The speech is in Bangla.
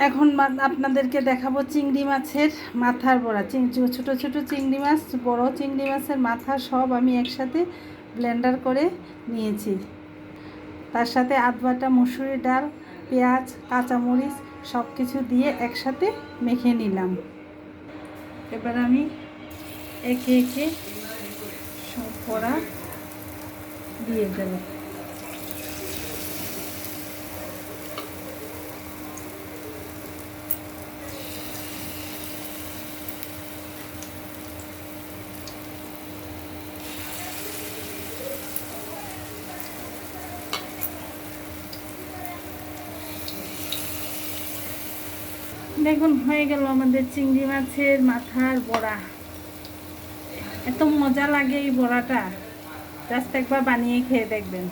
এখন আপনাদেরকে দেখাবো চিংড়ি মাছের মাথার বড়া। ছোট ছোট চিংড়ি মাছ, বড় চিংড়ি মাছের মাথা সব আমি একসাথে ব্লেন্ডার করে নিয়েছি। তার সাথে আধবাটা মসুরি ডাল, পেঁয়াজ, কাঁচামরিচ সব কিছু দিয়ে একসাথে মেখে নিলাম। এবার আমি একে একে সব বড়া দিয়ে দেব। দেখুন হয়ে গেল আমাদের চিংড়ি মাছের মাথার বড়া। এত মজা লাগে এই বড়াটা, জাস্ট একবার বানিয়ে খেয়ে দেখবেন।